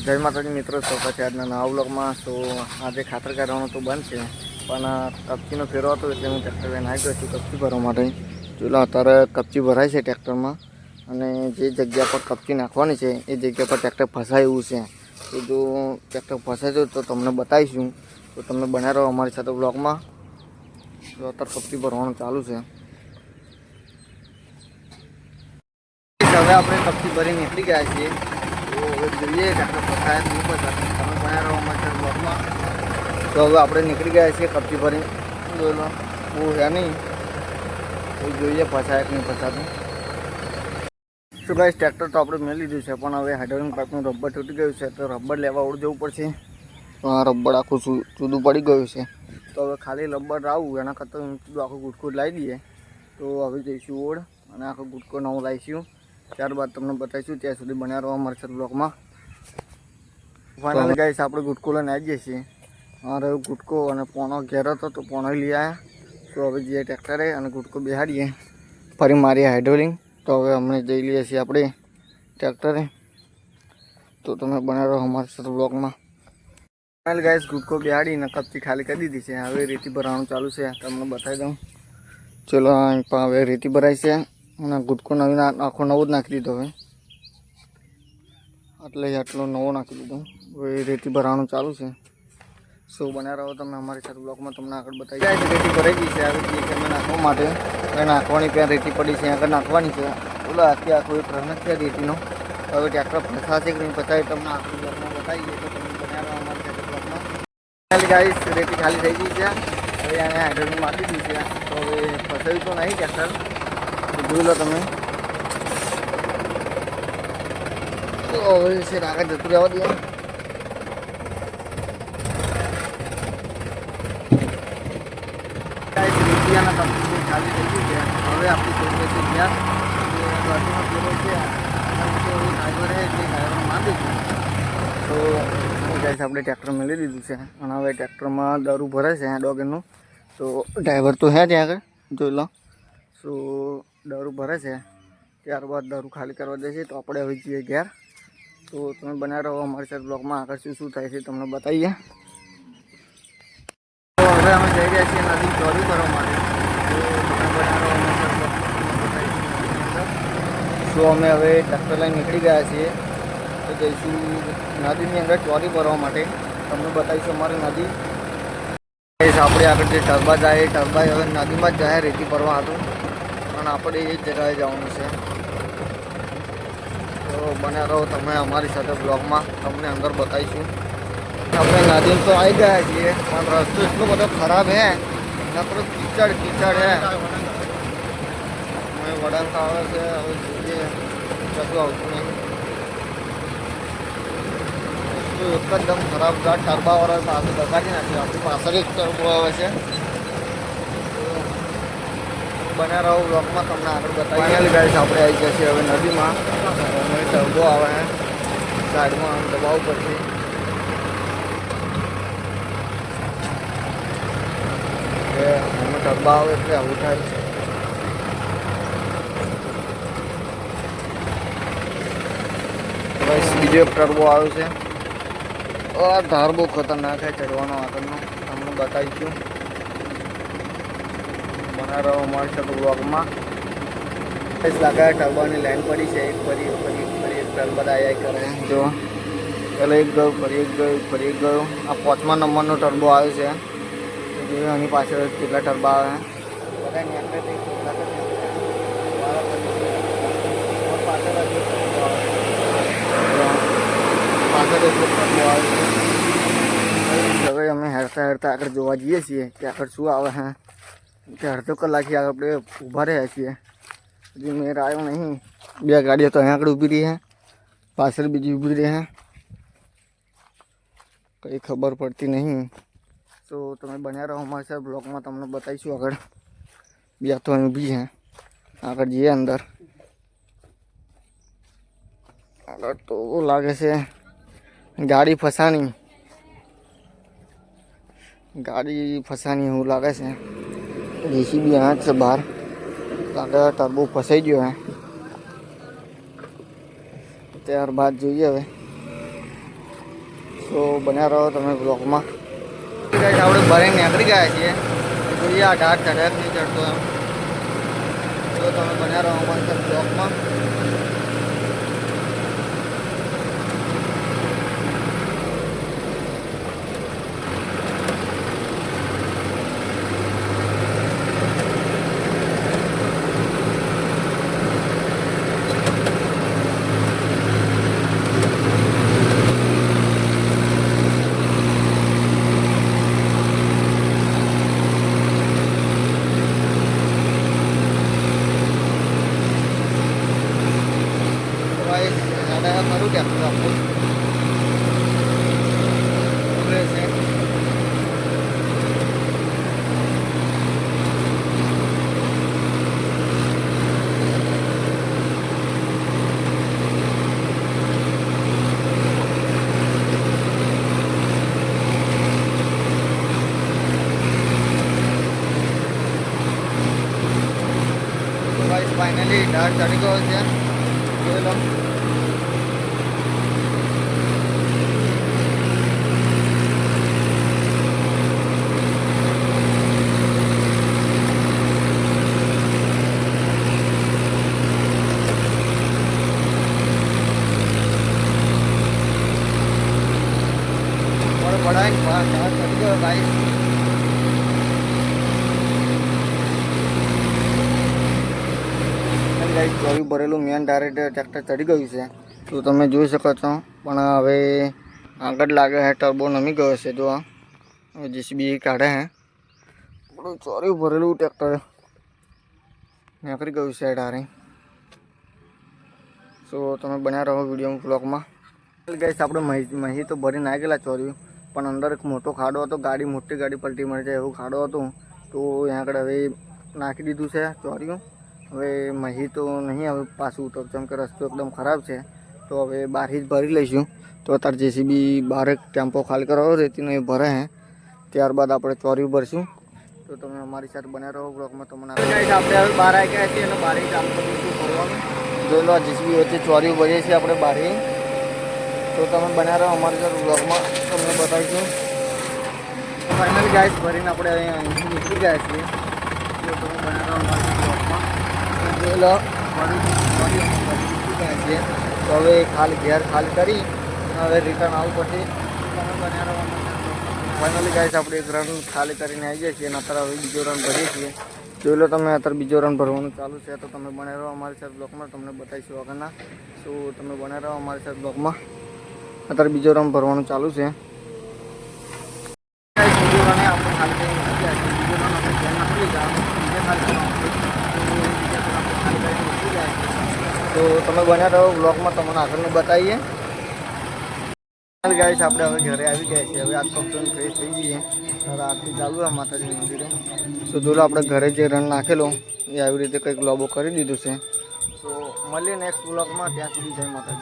જય માતાજી મિત્રો, તો પછી આજના નવા વ્લોગમાં તો આજે ખાતર કાઢવાનું તો બંધ છે, પણ કપચીનો ફેરો હતો એટલે હું ટ્રેક્ટર લઈને આવી ગયો છું કપચી ભરવા માટે. જોલા અત્યારે કપચી ભરાય છે ટ્રેક્ટરમાં, અને જે જગ્યા પર કપચી નાખવાની છે એ જગ્યા પર ટ્રેક્ટર ફસાય એવું છે. તો જો ટ્રેક્ટર ફસાય છે તો તમને બતાવીશું, તો તમે બન્યા રહો અમારી સાથે વ્લોગમાં. તો અત્યારે કપચી ભરવાનું ચાલુ છે. હવે આપણે કપચી ભરી નીકળી ગયા છીએ. તો જોઈએ ટ્રેક્ટર ફસાય નહીં ફસાય, તમે બન્યા રહો અમારી સાથે વ્લોગમાં. તો હવે આપણે નીકળી ગયા છીએ કપચી ભરી. જોઈ લો બહુ હે નહીં, તો જોઈએ ફસાય કે નહીં ફસાતું. શું ગાઈસ, ટ્રેક્ટર તો આપણે મેં લીધું છે, પણ હવે હાઇડ્રોલિક પાઇપનું રબર તૂટી ગયું છે, તો રબર લેવા ઓળ જવું પડશે. તો આ રબર આખું જુદું પડી ગયું છે, તો હવે ખાલી રબર આવું એના કરતાં જુદું આખું ગુટકો લાવી દઈએ. તો હવે જઈશું ઓળ અને આખો ગુટકો નવો લાવીશું. ત્યારબાદ તમને બતાવીશું. ત્યાં સુધી બન્યા રહો અમારી સાથે બ્લોગમાં. ફાઇનલી ગાઈસ આપણે ગુટકો લઈને આવી જઈએ છીએ. મારે ગુટકો અને પોણો ઘેર હતો તો પોણો લઈ આવ્યા. તો હવે જઈએ ટ્રેક્ટરે અને ગુટકો બેહાડીએ. ફરી મારી હાઇડ્રોલિંગ. તો હવે અમને જઈ લઈએ છીએ આપણે ટ્રેક્ટરે. તો તમે બન્યા રહો અમારી સાથે બ્લોગમાં. ફાઇનલ ગાઈસ ગુટકો બેહાડીને કપચી ખાલી કરી દીધી છે. હવે રેતી ભરવાનું ચાલુ છે, તમને બતાવી દઉં. ચલો અહીં પણ હવે રેતી ભરાય છે અને ગુટકો આખો નવો જ નાખી દીધો. હવે આટલો નવો નાખી દીધો. હવે રેતી ભરવાનું ચાલુ છે. શું બન્યા રહો તમે અમારી સાથે બ્લોગમાં, તમને આગળ બતાવી જાય છે. રેતી ભરાઈ ગઈ છે. હવે જે અમે નાખવા માટે નાખવાની ત્યાં રેતી પડી છે, આગળ નાખવાની છે. બોલો આખી આખો એક પ્રશ્ન છે રેતીનો. હવે ટ્રેક્ટર ફસાશે કે નહીં ફસાય તમને આગળ બ્લોગમાં બતાવીએ. તો તમે બન્યા રહો અમારી સાથે બ્લોગમાં. ગાઈસ રેતી ખાલી થઈ ગઈ છે. હવે આને હાઇડ્રોલિક મારી દીધી છે. તો હવે ફસાયું તો નહીં ટ્રેક્ટર, જોઈ લો તમે. તો હવે છે આગળ જતું રહેવા દઈએ. ખાલી થઈ ગઈ છે. હવે આપણી કોઈ છે ત્યાં બાજુમાં પેલો છે ડ્રાઈવર છે, જે ડ્રાઈવર માંગે છે. તો ગાઈસ આપણે ટ્રેક્ટર મેળવી દીધું છે અને હવે ટ્રેક્ટરમાં દારૂ ભરે છે ડોગરનું. તો ડ્રાઈવર તો હે ત્યાં આગળ, જોઈ લો. સો દારૂ ભરે છે, ત્યારબાદ દારૂ ખાલી કરવા દે છે. તો આપણે હવે જઈએ ઘેર. તો તમે બન્યા રહો અમારી સાથે બ્લોગમાં. આગળ શું થાય છે તમને બતાવીએ. તો હવે અમે જઈ રહ્યા છીએ નદી ચોરી કરવા માટે. તો અમે હવે ટ્રેક્ટર લઈને નીકળી ગયા છીએ. તો જઈશું નદીની અંદર ચોરી ભરવા માટે. તમને બતાવીશું અમારી નદી. આપણે આગળ જે ટરબા જાય એ ટરબા હવે નદીમાં જ જાય રેતી ભરવા હતું, પણ આપણે એ જ જગ્યાએ જવાનું છે. તો બન્યા રહો તમે અમારી સાથે બ્લોગમાં, તમને અંદર બતાવીશું. આપણે નદીમાં તો આવી ગયા છીએ, પણ રસ્તો એટલો બધો ખરાબ હે, નકરો કીચડ હે. વળાંક આવે છે. હવે જોઈએ કશું આવતું નહીં. એકદમ ખરાબ ગાઢ ટરબાવાળા પાસે બગાડી નાખ્યું. આપણી પાછળ એક ટરબો આવે છે. બન્યા રહો બ્લોકમાં, તમને આગળ બતાવી. ગાઈસ આપણે આવી ગયા છીએ હવે નદીમાં. ટરબો આવે સાઈડમાં દબાવવું પડશે. એમાં ટરબા આવે એટલે આવું થાય છે. બીજો એક ટર્બો આવ્યો છે. આ ધાર બહુ ખતરનાક છે ચડવાનો આગળનો, તમને બતાવીશું. બના રહો અમારી સાથે બ્લોગમાં. લાગે ટર્બાની લાઈન પડી છે. એક ફરી એક ટર્બા આયા કરે. જો પહેલાં એક ગયું, ફરી એક ગયું, ફરી એક ગયું. આ 5મા નંબરનો ટર્બો આવ્યો છે. જોઈએ આની પાછળ કેટલા ટર્બા આવે. હવે અમે હેરતા આગળ જોવા જઈએ છીએ કે આગળ શું આવે છે. કે અડધો કલાકથી આગળ આપણે ઊભા રહ્યા છીએ, હજી મેર આવ્યો નહીં. બે ગાડીઓ તો અહીં આગળ ઊભી રહી છે, પાછળ બીજી ઊભી રહી છે, કંઈ ખબર પડતી નહીં. તો તમે બન્યા રહો અમારી સાથે બ્લોગમાં, તમને બતાવીશું આગળ. બે તો અહીં ઊભી છે, આગળ જઈએ અંદર. આગળ તો લાગે છે ગાડી ફસાણી એવું લાગે છે. જેસીબી यहाँ से બહાર લાગે ટર્બો ફસાઈ ગયો હે. ત્યારબાદ જોઈએ હવે તો બન્યા રહો તમે બ્લોગમાં. આપણે ભરીને નીકળી ગયા છીએ, જોઈએ આ ઢાળ ચઢાક નહીં ચડતો એમ. તો તમે બન્યા રહો અમારી બ્લોગમાં. ખરું ટ્રેક્ટર આખું છે. ફાઇનલી ઢાળ ચડી ગયો છે, જોઈ લો. बढ़ाए चढ़ी गयो गाइस. ચોરી ભરેલું મેન ડાયરેક્ટ ટ્રેક્ટર ચડી ગયું છે, તો તમે જોઈ શકો છો. પણ હવે આગળ લાગે છે, ટર્બો નમી ગયો છે. જો હવે જેસીબી કાઢે છે. ચોરી ભરેલું ટ્રેક્ટર નીકળી ગયું છે ડારે. તો તમે બન્યા રહો વિડીયો બ્લોગમાં. ગાઈસ આપણે મહી તો ભરી ના ગયેલા ચોરી, પણ અંદર એક મોટો ખાડો હતો. ગાડી મોટી ગાડી પલટી મારી જાય એવું ખાડો હતો. તો ત્યાં આગળ હવે નાખી દીધું છે ચોરીઓ. હવે મહી તો નહીં હવે પાછું ઉતર, કેમ કે રસ્તો એકદમ ખરાબ છે. તો હવે બહારથી જ ભરી લઈશું. તો અત્યારે જેસીબી બહાર એક ટેમ્પો ખાલી કરાવો રેતીનો, એ ભરે છે. ત્યારબાદ આપણે ચોરી ભરશું. તો તમે અમારી સાથે બન્યા રહો બ્લોગમાં. તમને આપણે હવે બહાર આવી ગયા છીએ અને બહાર ટેમ્પો ભરવાનું. જોઈ લો, જેસીબી વચ્ચે ચોરી ભરીએ છીએ આપણે બહાર. તો તમે બન્યા રહો અમારી સાથે બ્લોગમાં, તમને બતાવીશું. ફાઇનલી ગાઈસ ભરીને આપણે અહીંથી નીકળી ગયા છીએ. તો તમે બન્યા રહો અમારી બ્લોગમાં. જોઈ લો, નીકળી ગયા છીએ. તો હવે ઘેર ખાલી કરી હવે રિટર્ન આવવું પડશે. તમે બન્યા રહો. ફાઇનલી ગાઈસ આપણે એક રન ખાલી કરીને આવી જઈએ છીએ અને અત્યારે હવે બીજો રન ભરીએ છીએ. જોઈ લો તમે, અત્યારે બીજો રન ભરવાનું ચાલુ છે. તો તમે બન્યા રહો અમારી સાથે બ્લોગમાં, તમને બતાવીશું આગળના. તો તમે બન્યા રહો અમારી સાથે બ્લોગમાં. અત્યારે બીજો રન ભરવાનું ચાલુ છે. બીજો રન આપણે ખાલી કરીને મૂકી ગયા છે. બીજો રન આપણે ધ્યાન નાખી લીધા. તો તમે બન્યા રહો બ્લોગમાં, તમને આગળનું બતાવીએ. ગાઈસ આપણે હવે ઘરે આવી ગયા છીએ. હવે આજ ફક્ત ફ્રેશ થઈ જઈએ. હવે આરતી ચાલુ છે માતાજી મંદિરે. તો જોલો આપણે ઘરે જે રન નાખેલો એ આવી રીતે કંઈક લોબો કરી દીધું છે. તો મળીએ નેક્સ્ટ બ્લોગમાં. ત્યાં સુધી જય માતાજી.